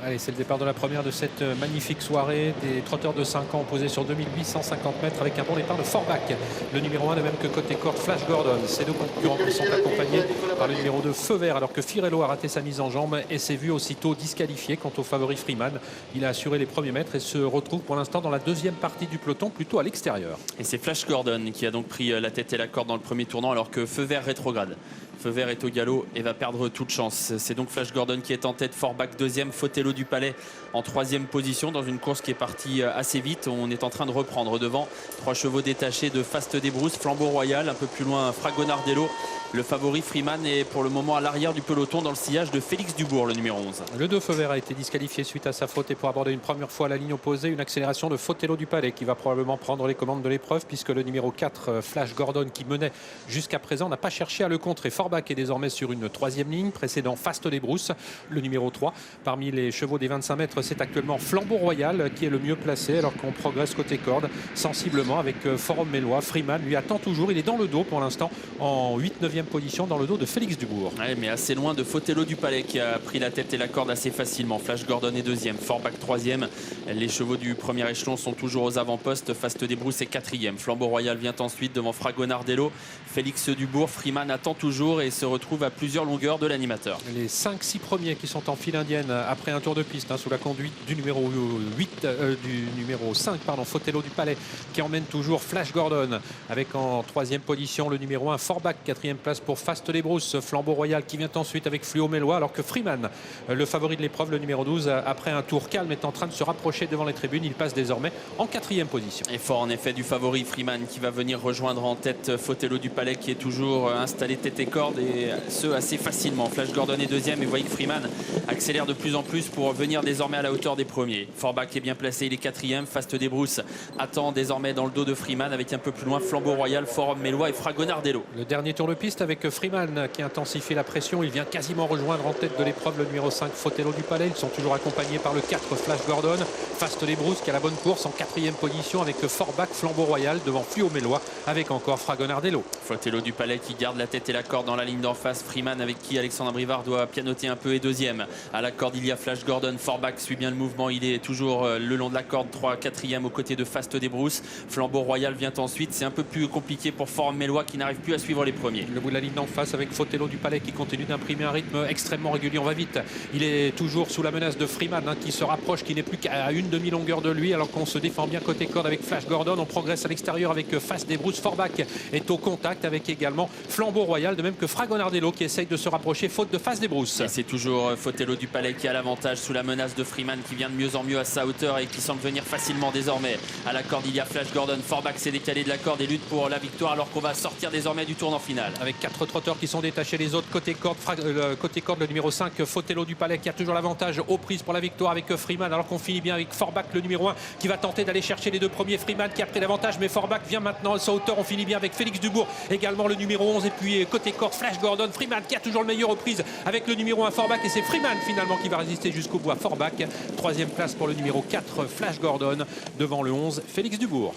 Allez, c'est le départ de la première de cette magnifique soirée. Des trotteurs de 5 ans posés sur 2850 mètres avec un bon départ de Forbach. Le numéro 1, de même que côté corde, Flash Gordon. Ces deux concurrents qui sont accompagnés par le numéro 2, Feu Vert, alors que Firello a raté sa mise en jambe et s'est vu aussitôt disqualifié. Quant au favori Freeman, il a assuré les premiers mètres et se retrouve pour l'instant dans la deuxième partie du peloton, plutôt à l'extérieur. Et c'est Flash Gordon qui a donc pris la tête et la corde dans le premier tournant, alors que Feu Vert rétrograde. Feu Vert est au galop et va perdre toute chance. C'est donc Flash Gordon qui est en tête, Forbach deuxième, Fotello du Palais en troisième position dans une course qui est partie assez vite. On est en train de reprendre devant. 3 chevaux détachés de Fast des Brousses, Flambeau Royal, un peu plus loin Fragonardello. Le favori Freeman est pour le moment à l'arrière du peloton dans le sillage de Félix Dubourg, le numéro 11. Le 2 Feu Vert a été disqualifié suite à sa faute et pour aborder une première fois la ligne opposée, une accélération de Fotello du Palais qui va probablement prendre les commandes de l'épreuve puisque le numéro 4 Flash Gordon qui menait jusqu'à présent n'a pas cherché à le contrer. Forbach est désormais sur une troisième ligne, précédant Fast des Brousses, le numéro 3. Parmi les chevaux des 25 mètres, c'est actuellement Flambeau Royal qui est le mieux placé alors qu'on progresse côté corde sensiblement avec Forum Mélois. Freeman lui attend toujours, il est dans le dos pour l'instant en 8-9e position dans le dos de Félix Dubourg. Ouais, mais assez loin de Fotello du Palais qui a pris la tête et la corde assez facilement. Flash Gordon est deuxième, Forbach troisième. Les chevaux du premier échelon sont toujours aux avant-postes. Fast des Brousses est quatrième. Flambeau Royal vient ensuite devant Fragonardello. Félix Dubourg, Freeman attend toujours et se retrouve à plusieurs longueurs de l'animateur. Les 5-6 premiers qui sont en file indienne après un tour de piste sous la conduite du numéro 5, Fotello du Palais qui emmène toujours Flash Gordon avec en troisième position le numéro 1 Forbach, quatrième place pour Fast des Brousses, Flambeau Royal qui vient ensuite avec Fluo Mélois alors que Freeman, le favori de l'épreuve, le numéro 12, après un tour calme est en train de se rapprocher devant les tribunes. Il passe désormais en quatrième position. Et fort en effet du favori Freeman qui va venir rejoindre en tête Fotello du Palais qui est toujours installé tête et corde et ce assez facilement. Flash Gordon est deuxième et vous voyez que Freeman accélère de plus en plus pour venir désormais à la hauteur des premiers. Forbach est bien placé, il est quatrième. Fast des Brousses attend désormais dans le dos de Freeman avec un peu plus loin Flambeau Royal, Forum Mélois et Fragonardello. Le dernier tour de piste avec Freeman qui intensifie la pression. Il vient quasiment rejoindre en tête de l'épreuve le numéro 5 Fotello du Palais. Ils sont toujours accompagnés par le 4 Flash Gordon. Fast des Brousses qui a la bonne course en quatrième position avec Forbach, Flambeau Royal devant Fluo Mélois avec encore Fragonardello. Fotello du Palais qui garde la tête et la corde dans la ligne d'en face. Freeman avec qui Alexandre Brivard doit pianoter un peu est deuxième. À la corde il y a Flash Gordon. Forbach suit bien le mouvement, il est toujours le long de la corde, 4e aux côtés de Fast des Brousses. Flambeau Royal vient ensuite, c'est un peu plus compliqué pour Forum Mélois qui n'arrive plus à suivre les premiers. Le bout de la ligne d'en face avec Fotello du Palais qui continue d'imprimer un rythme extrêmement régulier. On va vite, il est toujours sous la menace de Freeman qui se rapproche, qui n'est plus qu'à une demi-longueur de lui alors qu'on se défend bien côté corde avec Flash Gordon. On progresse à l'extérieur avec Fast des Brousses. Forbach est au contact avec également Flambeau Royal, de même que Fragonardello qui essaye de se rapprocher faute de Fast des Brousses. Et c'est toujours Fotello du Palais qui a l'avantage sous la menace de Freeman qui vient de mieux en mieux à sa hauteur et qui semble venir facilement désormais. À la corde il y a Flash Gordon. Forbach s'est décalé de la corde et lutte pour la victoire alors qu'on va sortir désormais du tournant final. Avec 4 trotteurs qui sont détachés, les autres côté corde, le numéro 5 Fotello du Palais qui a toujours l'avantage aux prises pour la victoire avec Freeman alors qu'on finit bien avec Forbach le numéro 1 qui va tenter d'aller chercher les deux premiers. Freeman qui a pris l'avantage mais Forbach vient maintenant à sa hauteur. On finit bien avec Félix Dubourg également le numéro 11 et puis côté corde Flash Gordon. Freeman qui a toujours le meilleur aux prises avec le numéro 1 Forbach et c'est Freeman finalement qui va résister jusqu'au bout à Forbach. Troisième place pour le numéro 4 Flash Gordon devant le 11 Félix Dubourg.